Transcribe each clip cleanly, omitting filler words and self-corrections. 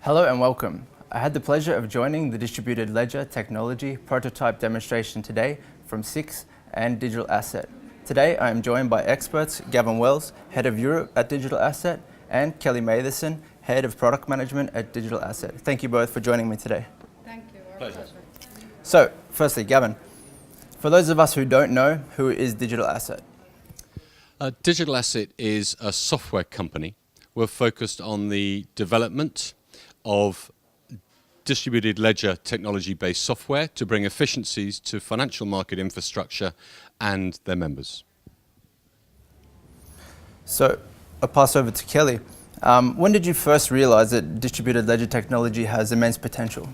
Hello and welcome. I had the pleasure of joining the Distributed Ledger Technology prototype demonstration today from SIX and Digital Asset. Today I am joined by experts Gavin, Head of Europe at Digital Asset, and Kelly Mathieson, Head of Product Management at Digital Asset. Thank you both for joining me today. Thank you. Our pleasure. So, firstly, Gavin, for those of us who don't know, who is Digital Asset? Digital Asset is a software company. We're focused on the development of distributed ledger technology-based software to bring efficiencies to financial market infrastructure and their members. So, I'll pass over to Kelly. When did you first realize that distributed ledger technology has immense potential?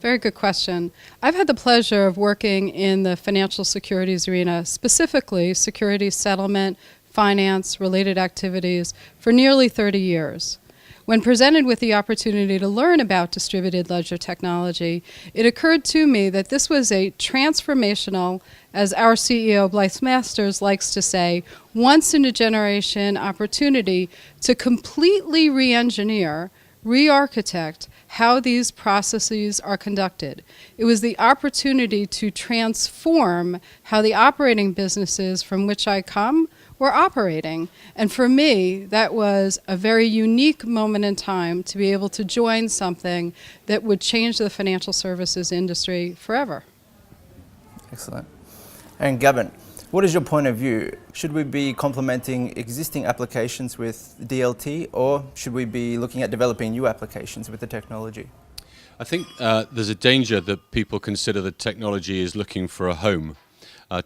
Very good question. I've had the pleasure of working in the financial securities arena, specifically securities settlement, finance, related activities, for nearly 30 years. When presented with the opportunity to learn about distributed ledger technology, it occurred to me that this was a transformational, as our CEO Blythe Masters likes to say, once-in-a-generation opportunity to completely re-engineer, re-architect how these processes are conducted. It was the opportunity to transform how the operating businesses from which I come were operating. And for me, that was a very unique moment in time to be able to join something that would change the financial services industry forever. Excellent. And Gavin, what is your point of view? Should we be complementing existing applications with DLT, or should we be looking at developing new applications with the technology? I think there's a danger that people consider that technology is looking for a home,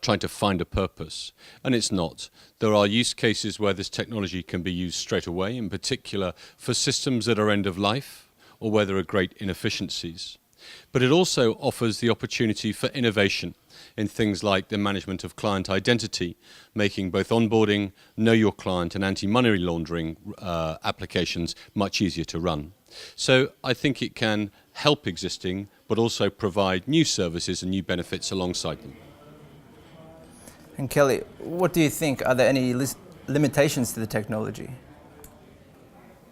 trying to find a purpose, and it's not. There are use cases where this technology can be used straight away, in particular for systems that are end of life or where there are great inefficiencies. But it also offers the opportunity for innovation in things like the management of client identity, making both onboarding, know your client and anti-money laundering applications much easier to run. So I think it can help existing, but also provide new services and new benefits alongside them. And Kelly, what do you think? Are there any limitations to the technology?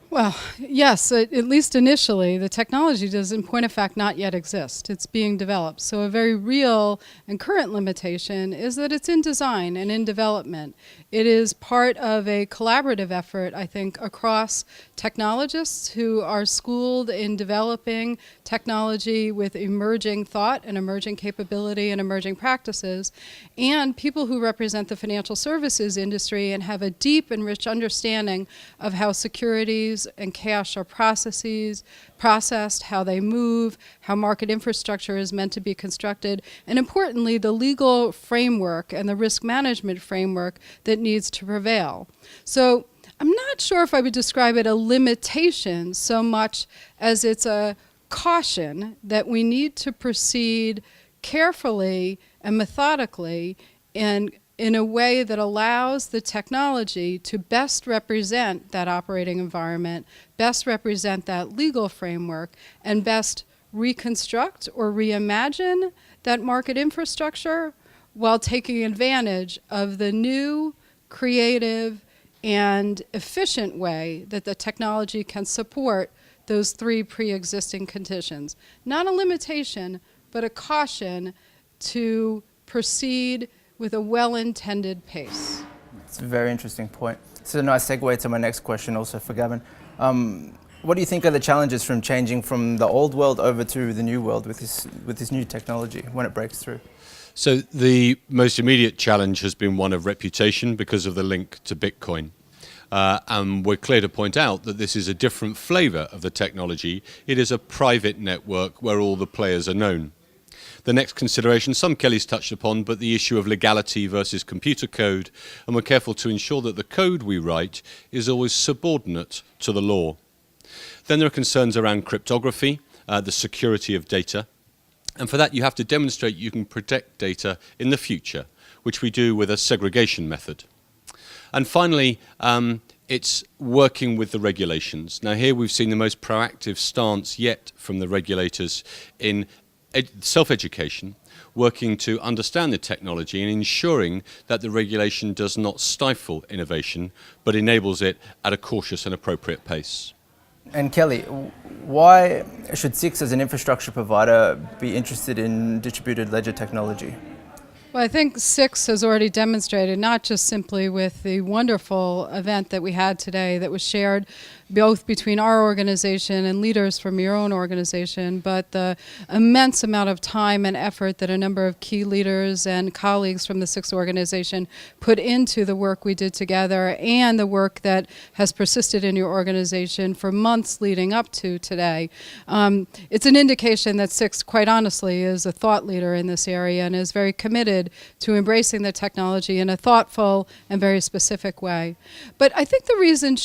Well, yes, at least initially, the technology does, in point of fact, not yet exist. It's being developed. So a very real and current limitation is that it's in design and in development. It is part of a collaborative effort, I think, across technologists who are schooled in developing technology with emerging thought and emerging capability and emerging practices, and people who represent the financial services industry and have a deep and rich understanding of how securities and cash are processed, how they move, how market infrastructure is meant to be constructed, and importantly, the legal framework and the risk management framework that needs to prevail. So I'm not sure if I would describe it a limitation so much as it's a caution that we need to proceed carefully and methodically and in a way that allows the technology to best represent that operating environment, best represent that legal framework, and best reconstruct or reimagine that market infrastructure while taking advantage of the new, creative, and efficient way that the technology can support those three pre-existing conditions. Not a limitation, but a caution to proceed with a well-intended pace. It's a very interesting point. This is a nice segue to my next question also for Gavin. What do you think are the challenges from changing from the old world over to the new world with this new technology when it breaks through? So the most immediate challenge has been one of reputation because of the link to Bitcoin. And we're clear to point out that this is a different flavor of the technology. It is a private network where all the players are known. The next consideration, some Kelly's touched upon, but the issue of legality versus computer code, and we're careful to ensure that the code we write is always subordinate to the law. Then there are concerns around cryptography, the security of data, and for that you have to demonstrate you can protect data in the future, which we do with a segregation method. And finally, it's working with the regulations. Now here we've seen the most proactive stance yet from the regulators in self-education, working to understand the technology and ensuring that the regulation does not stifle innovation, but enables it at a cautious and appropriate pace. And Kelly, why should SIX as an infrastructure provider be interested in distributed ledger technology? Well, I think SIX has already demonstrated, not just simply with the wonderful event that we had today that was shared both between our organization and leaders from your own organization, but the immense amount of time and effort that a number of key leaders and colleagues from the SIX organization put into the work we did together and the work that has persisted in your organization for months leading up to today. It's an indication that SIX, quite honestly, is a thought leader in this area and is very committed to embracing the technology in a thoughtful and very specific way. But I think the reason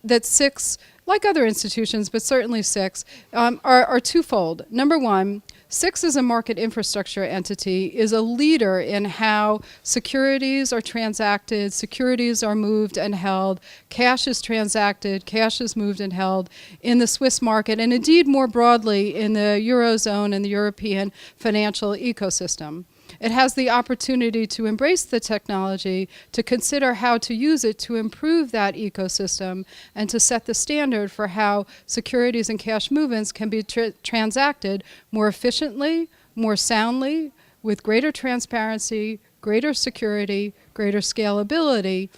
that SIX, like other institutions, but certainly SIX, are twofold. Number one, SIX as a market infrastructure entity is a leader in how securities are transacted, securities are moved and held, cash is transacted, cash is moved and held in the Swiss market, and indeed more broadly in the Eurozone and the European financial ecosystem. It has the opportunity to embrace the technology, to consider how to use it to improve that ecosystem, and to set the standard for how securities and cash movements can be transacted more efficiently, more soundly, with greater transparency, greater security, greater scalability,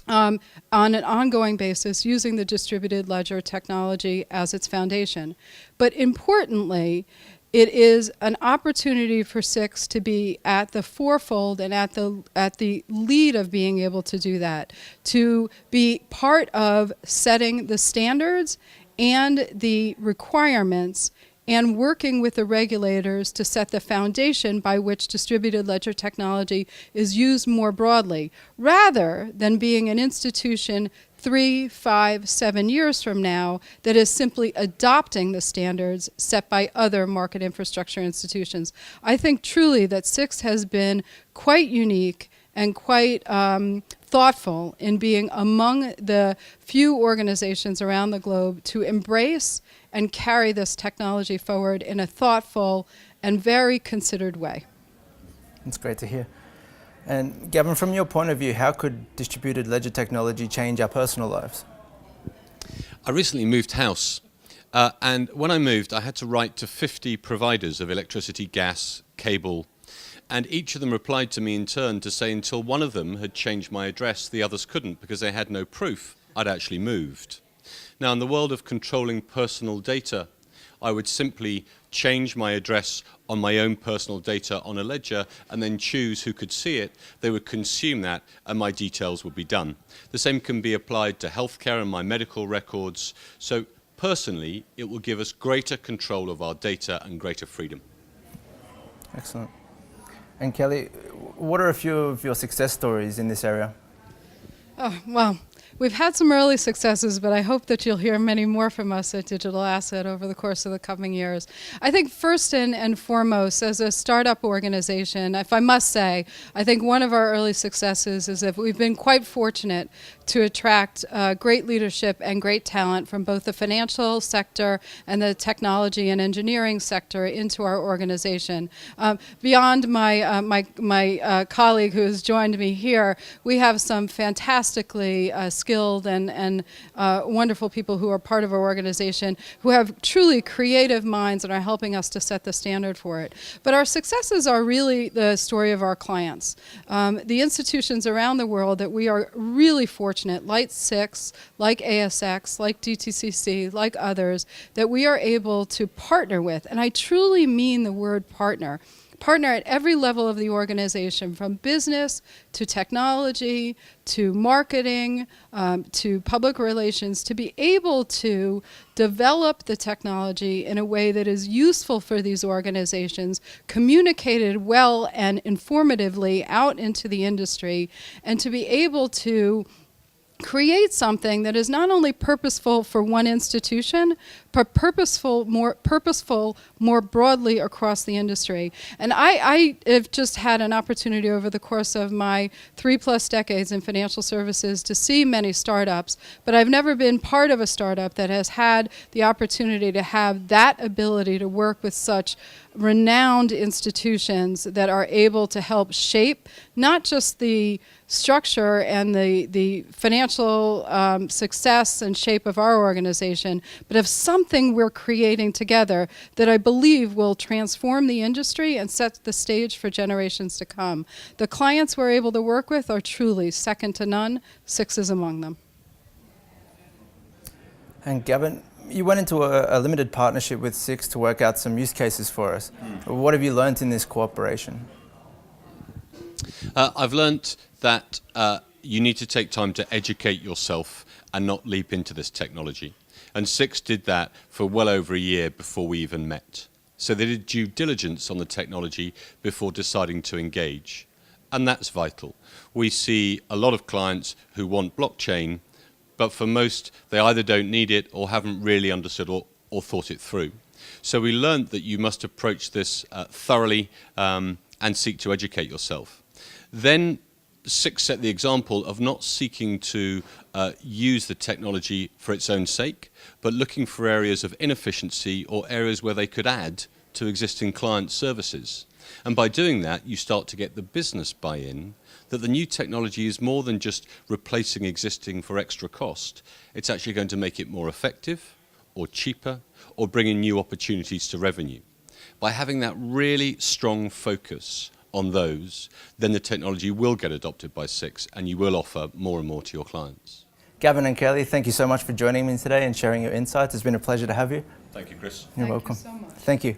on an ongoing basis using the distributed ledger technology as its foundation. But importantly, it is an opportunity for SIX to be at the forefold and at the lead of being able to do that, to be part of setting the standards and the requirements and working with the regulators to set the foundation by which distributed ledger technology is used more broadly, rather than being an institution 3, 5, 7 years from now that is simply adopting the standards set by other market infrastructure institutions. I think truly that SIX has been quite unique and quite thoughtful in being among the few organizations around the globe to embrace and carry this technology forward in a thoughtful and very considered way. That's great to hear. And Gavin, from your point of view, how could distributed ledger technology change our personal lives? I recently moved house, and when I moved, I had to write to 50 providers of electricity, gas, cable, and each of them replied to me in turn to say until one of them had changed my address, the others couldn't because they had no proof I'd actually moved. Now, in the world of controlling personal data, I would simply change my address on my own personal data on a ledger and then choose who could see it. They would consume that and my details would be done. The same can be applied to healthcare and my medical records. So personally, it will give us greater control of our data and greater freedom. Excellent. And Kelly, what are a few of your success stories in this area? Oh, well, we've had some early successes, but I hope that you'll hear many more from us at Digital Asset over the course of the coming years. I think first and foremost, as a startup organization, if I must say, I think one of our early successes is that we've been quite fortunate to attract great leadership and great talent from both the financial sector and the technology and engineering sector into our organization. Beyond my colleague who has joined me here, we have some fantastically skilled and wonderful people who are part of our organization who have truly creative minds and are helping us to set the standard for it. But our successes are really the story of our clients. The institutions around the world that we are really fortunate, like SIX, like ASX, like DTCC, like others, that we are able to partner with. And I truly mean the word partner. Partner at every level of the organization, from business to technology to marketing to public relations, to be able to develop the technology in a way that is useful for these organizations, communicated well and informatively out into the industry, and to be able to create something that is not only purposeful for one institution, but purposeful more broadly across the industry. And I have just had an opportunity over the course of my 3+ decades in financial services to see many startups, but I've never been part of a startup that has had the opportunity to have that ability to work with such renowned institutions that are able to help shape not just the structure and the financial success and shape of our organization, but of something we're creating together that I believe will transform the industry and set the stage for generations to come. The clients we're able to work with are truly second to none. SIX is among them. And Gavin, you went into a limited partnership with SIX to work out some use cases for us. What have you learned in this cooperation? I've learnt that you need to take time to educate yourself and not leap into this technology. And SIX did that for well over a year before we even met. So they did due diligence on the technology before deciding to engage. And that's vital. We see a lot of clients who want blockchain, but for most, they either don't need it or haven't really understood or thought it through. So we learned that you must approach this thoroughly and seek to educate yourself. Then SIX set the example of not seeking to use the technology for its own sake, but looking for areas of inefficiency or areas where they could add to existing client services. And by doing that, you start to get the business buy-in that the new technology is more than just replacing existing for extra cost. It's actually going to make it more effective or cheaper or bring in new opportunities to revenue. By having that really strong focus on those, then the technology will get adopted by SIX and you will offer more and more to your clients. Gavin and Kelly, thank you so much for joining me today and sharing your insights. It's been a pleasure to have you. Thank you, Chris. You're welcome. Thank you so much. Thank you.